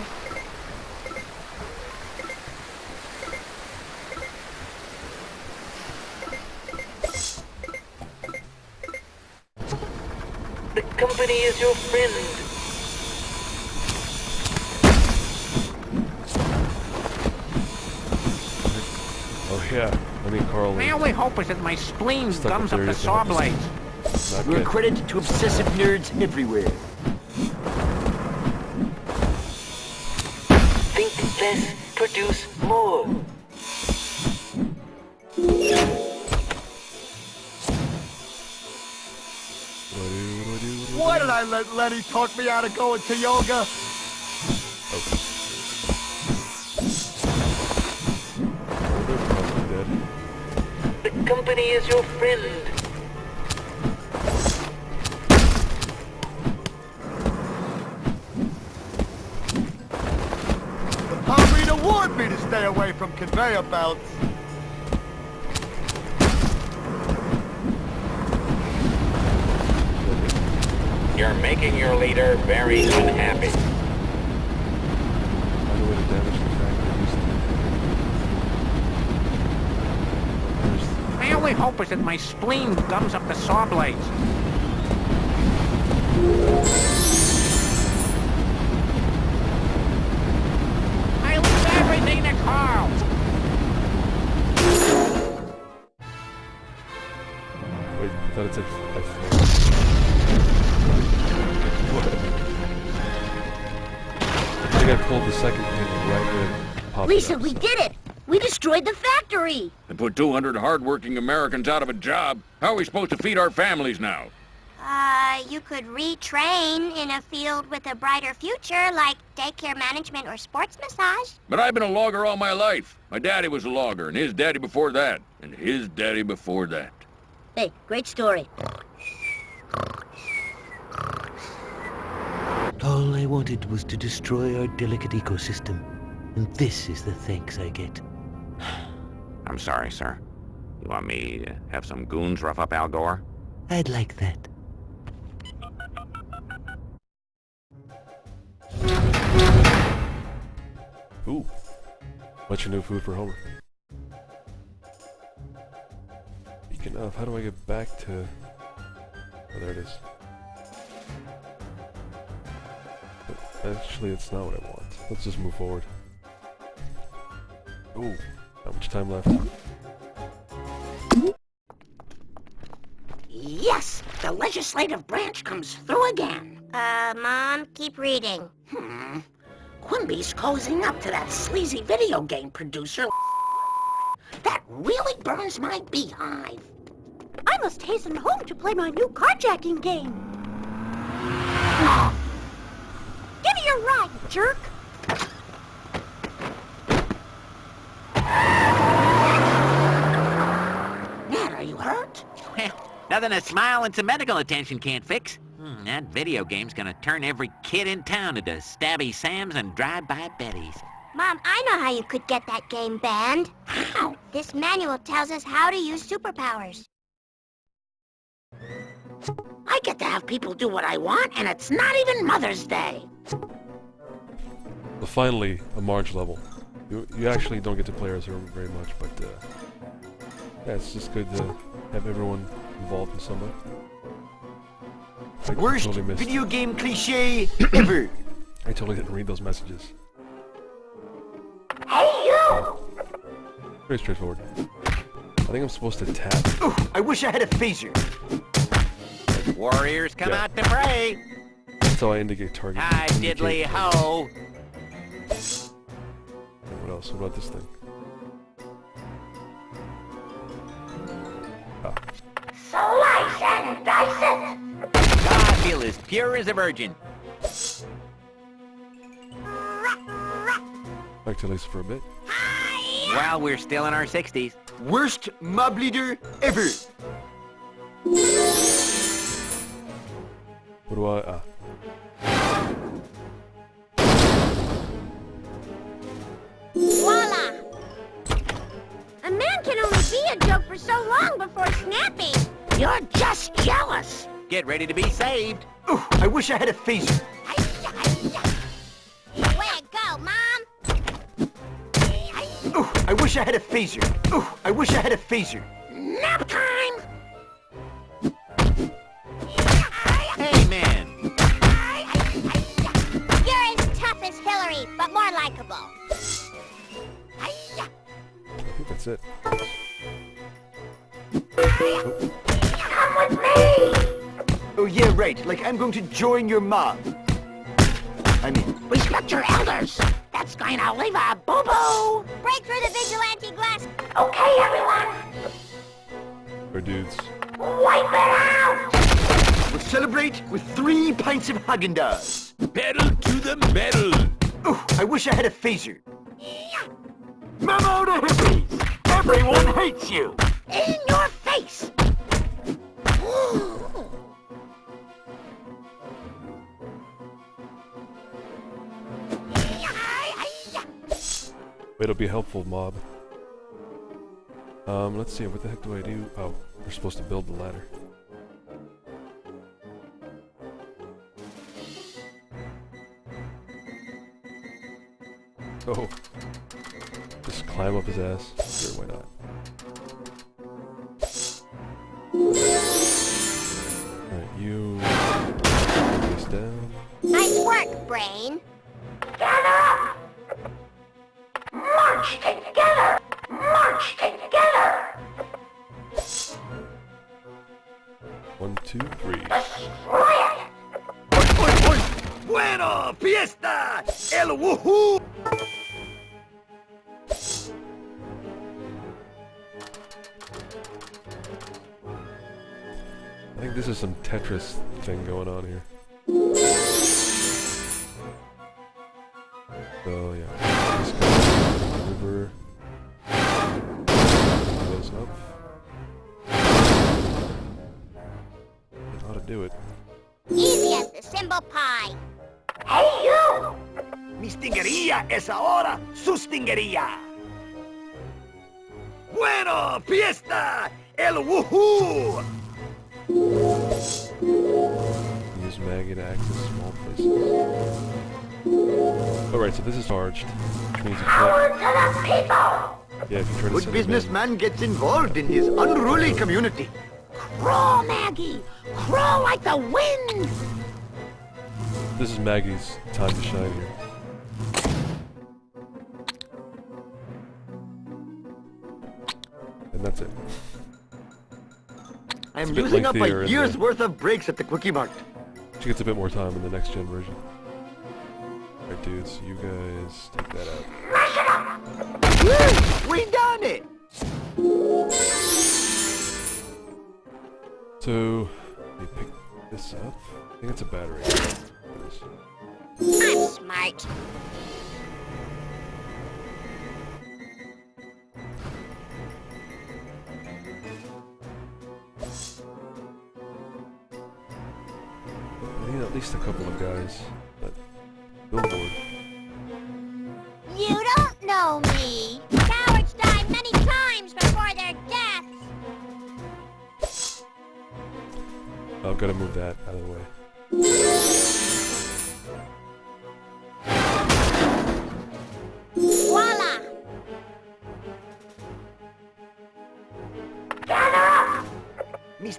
The company is your friend. Oh yeah, I mean Carl. My only hope is that my spleen Stuck gums up up there the to saw help us. blades. Not You're a good. credit to obsessive nerds everywhere. Think less, produce more. Why did I let Lenny talk me out of going to yoga? Oh, they're probably dead. The company is your friend. The Palm Reader warned me to stay away from conveyor belts. You're making your leader very unhappy. Find a way to damage the factory using My only hope is that my spleen gums up the saw blades. I leave everything to Carl. Wait, I thought it said F4. I think I pulled the second pin right when it popped Lisa, up. we did it! We destroyed the factory! And put 200 hardworking Americans out of a job. How are we supposed to feed our families now? You could retrain in a field with a brighter future, like daycare management or sports massage. But I've been a logger all my life. My daddy was a logger, and his daddy before that, and his daddy before that. Hey, great story. All I wanted was to destroy our delicate ecosystem. And this is the thanks I get. I'm sorry, sir. You want me to have some goons rough up Al Gore? I'd like that. Ooh. Bunch of new food for Homer. Speaking of, how do I get back to... Oh, there it is. But actually, it's not what I want. Let's just move forward. Ooh. Not much time left. Yes! The legislative branch comes through again. Mom, keep reading. Quimby's cozying up to that sleazy video game producer. That really burns my beehive. I must hasten home to play my new carjacking game. Give me your ride, jerk. Nat, are you hurt? Nothing a smile and some medical attention can't fix. That video game's gonna turn every kid in town into Stabby Sams and Drive-By Bettys. Mom, I know how you could get that game banned. How? This manual tells us how to use superpowers. I get to have people do what I want, and it's not even Mother's Day. But finally, a Marge level. You actually don't get to play as her very much, but Yeah, it's just good to have everyone involved in some way. I Worst totally missed. video game cliche ever. I totally didn't read those messages. Hey, you! Very straightforward. I think I'm supposed to tap. Ooh, I wish I had a phaser. Warriors come Yeah. out to pray. That's how I indicate target. Hi, diddly ho. What else? What about this thing? Ah. Slice and dice it! I feel as pure as a virgin. Back to Lisa for a bit. While we're still in our 60s. Worst mob leader ever. What do I? Ah. Voila! A man can only be a joke for so long before snapping. You're just jealous! Get ready to be saved. Ooh, I wish I had a phaser. Way to go, Mom! Ooh, I wish I had a phaser. Ooh, I wish I had a phaser. Nap time! Hey, man. You're as tough as Hillary, but more likable. I think that's it. Come with me! Oh yeah, right. Like I'm going to join your mob. I mean, Respect your elders! That's going to leave a boo-boo! Break through the vigilante glass. Okay, everyone! Or dudes. Wipe it out! we'll celebrate with 3 pints of Häagen-Dazs. Pedal to the metal. Ooh, I wish I had a phaser. Memo to hippies! Everyone hates you! In your face! It'll be helpful, mob. Let's see. What the heck do I do? Oh, we're supposed to build the ladder. Oh. Just climb up his ass. Sure, why not? Alright, you... Face down. Nice work, Brain. Gather up! March together! March together! 1, 2, 3. Destroy it! Oi, oi, oi! Bueno, fiesta! El woohoo! I think this is some Tetris thing going on here. So yeah, just go over, goes up. How to do it? Easy as the symbol pi. Hey, you! Mi stingería es ahora su stingería. Bueno, fiesta! El woohoo! Use Maggie to access small places. Alright, so this is charged, which means you Power can't... to the people! Yeah, if you try to Good send businessman gets involved in his unruly community. Crawl, Maggie! Crawl like the wind! This is Maggie's time to shine here. And that's it. I'm a bit using up lengthier a in year's the- worth of breaks at the Quickie Mart. She gets a bit more time in the next gen version. Alright dudes, you guys take that out. Woo! We done it! So, let me pick this up. I think it's a battery. It is. I'm smart. I need at least a couple of guys. But billboard. You don't know me. Cowards die many times before their deaths. I've got to move that out of the way. Voila!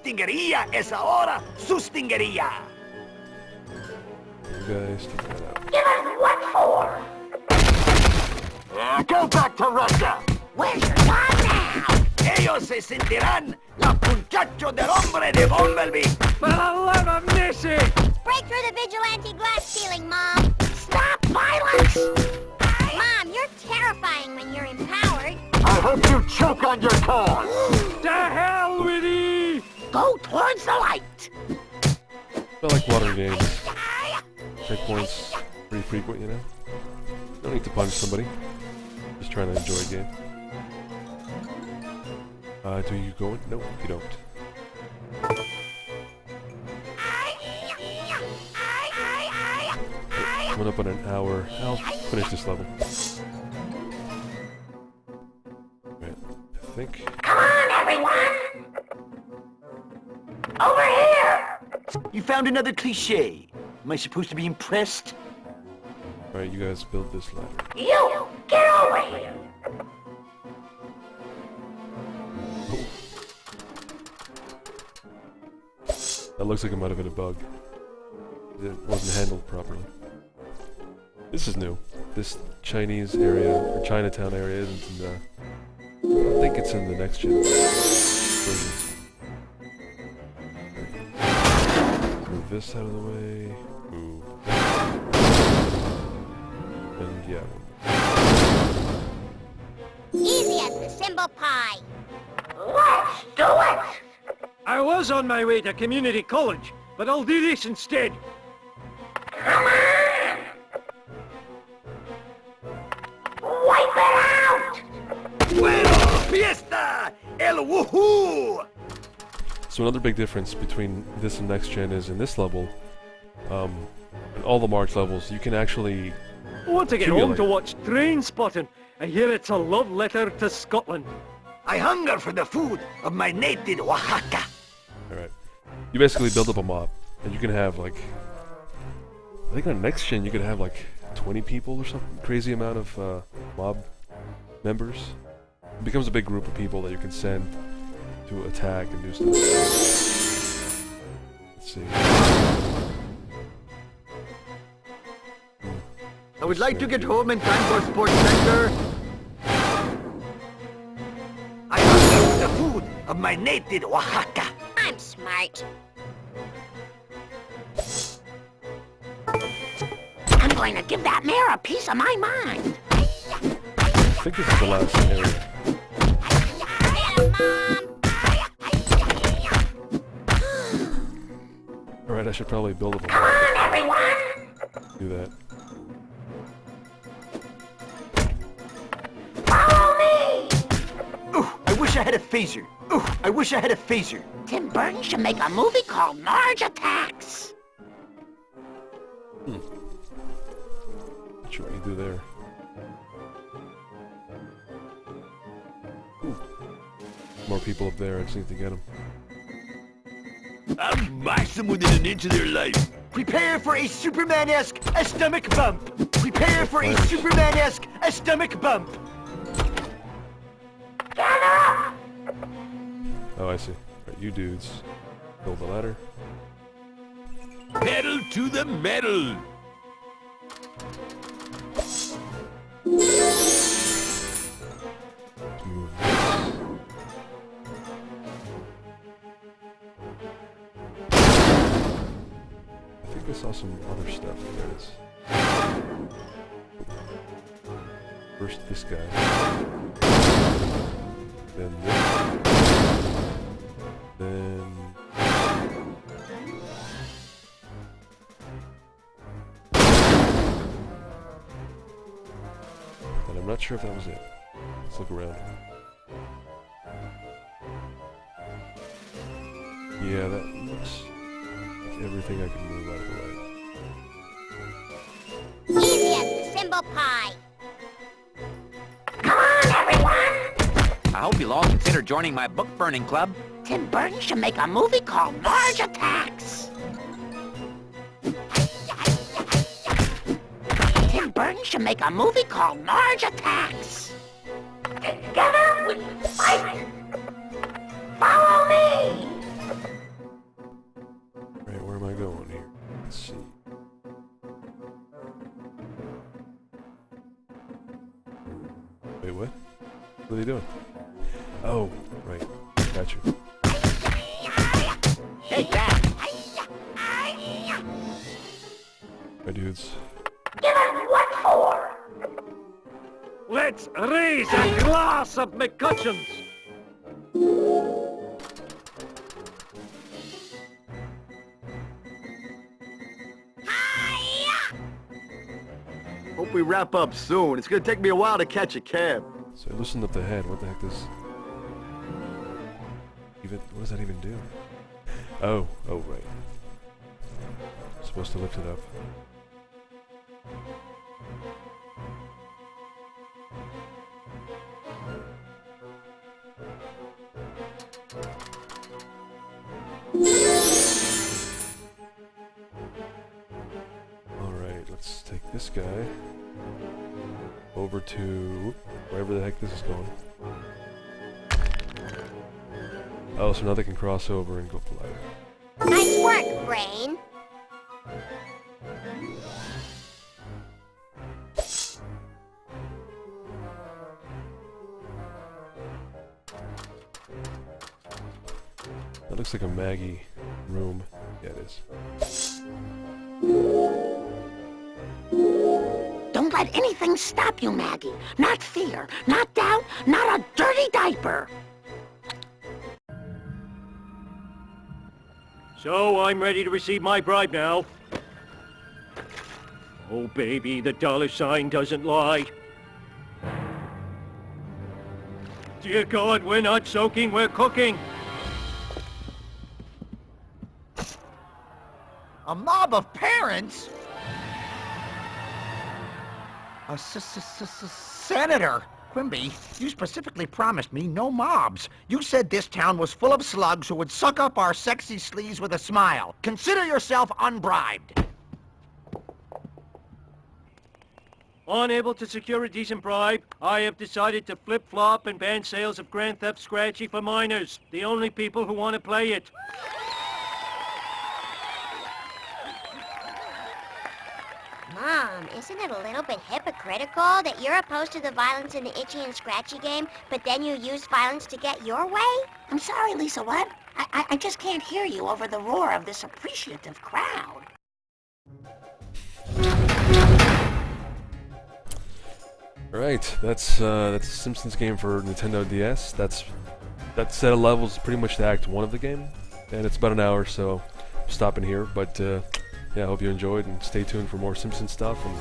stingería es ahora su stingería. You guys take that out. Give us what for? Go back to Russia. Where's your dog now? Ellos se sentirán los muchachos del hombre de Bumblebee. For the love of Nissie! Break through the vigilante glass ceiling, Mom. Stop violence! Mom, you're terrifying when you're empowered. I hope you choke on your cause. To hell with ye! Go towards the light. I like water games. Checkpoints pretty frequent, you know? Don't need to punch somebody. Just trying to enjoy a game. Do you go in? No, you don't. Coming up on an hour. I'll finish this level. Right, I think. Come on, everyone! Over here! You found another cliche. Am I supposed to be impressed? Alright, you guys build this ladder. You, get over here! That looks like it might have been a bug. It wasn't handled properly. This is new. This Chinese area, or Chinatown area, isn't in I think it's in the next gen versions. Move this out of the way. Move that. And yeah. Easy as the symbol pie. Let's do it! I was on my way to community college, but I'll do this instead. Come on! Wipe it out! Bueno, fiesta! El woohoo! So another big difference between this and next gen is in this level, in all the March levels, you can actually I want to get home to watch Train Spotting. I hear it's a love letter to Scotland. I hunger for the food of my native Oaxaca. Alright. You basically build up a mob, and you can have like, I think on next gen you could have like 20 people or something, crazy amount of mob members. It becomes a big group of people that you can send to attack and do stuff. Let's see. I would like to get home in time for Sports Center. I hunger for the food of my native Oaxaca. I'm smart. I'm going to give that mayor a piece of my mind. I think this is the last area. Alright, I should probably build up a Come mob. on, everyone! Do that. Follow me! Ooh, I wish I had a phaser. Ooh, I wish I had a phaser. Tim Burton should make a movie called Marge Attacks. Not sure what you do there. Ooh. More people up there, I just need to get them. I'll mash them within an inch of their life. Prepare for a Superman-esque stomach bump. Prepare for a Superman-esque stomach bump. Oh, I see. Right, you dudes. Build the ladder. Pedal to the metal! Let's move this. I think I saw some other stuff. There it is. First this guy. Then this. Then... And I'm not sure if that was it. Let's look around. Yeah, that looks like everything I can move out of the way. Easy as the symbol pie. Come on, everyone! I hope you'll all consider joining my book burning club. Tim Burton should make a movie called Marge Attacks. Tim Burton should make a movie called Marge Attacks. Together we fight. Follow me. Wait, what? What are they doing? Oh, right. Got you. Take that! My dudes. What for? Let's raise a glass of McCutcheons. Hope we wrap up soon. It's gonna take me a while to catch a cab. So I loosened up the head. What the heck does... What does that even do? Oh, right. Supposed to lift it up. Alright, let's take this guy over to wherever the heck this is going. Oh, so now they can cross over and go fly. Nice work, Brain. That looks like a Maggie room. Yeah, it is. Don't let anything stop you, Maggie. Not fear, not doubt, not a dirty diaper. So I'm ready to receive my bribe now. Oh, baby, the dollar sign doesn't lie. Dear God, we're not soaking, we're cooking. A mob of parents? Senator! Quimby, you specifically promised me no mobs. You said this town was full of slugs who would suck up our sexy sleeves with a smile. Consider yourself unbribed. Unable to secure a decent bribe, I have decided to flip-flop and ban sales of Grand Theft Scratchy for minors, the only people who want to play it. Mom, isn't it a little bit hypocritical that you're opposed to the violence in the Itchy and Scratchy game, but then you use violence to get your way? I'm sorry, Lisa, what? I just can't hear you over the roar of this appreciative crowd. Alright, that's a Simpsons game for Nintendo DS. That set of levels is pretty much the Act 1 of the game, and it's about an hour, so I'm stopping here, but yeah, I hope you enjoyed, and stay tuned for more Simpsons stuff, and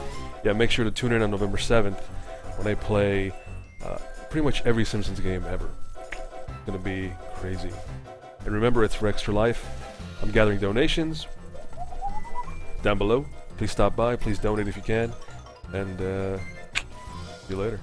yeah, make sure to tune in on November 7th when I play pretty much every Simpsons game ever. It's gonna be crazy. And remember, it's for Extra Life. I'm gathering donations down below. Please stop by, please donate if you can, and see you later.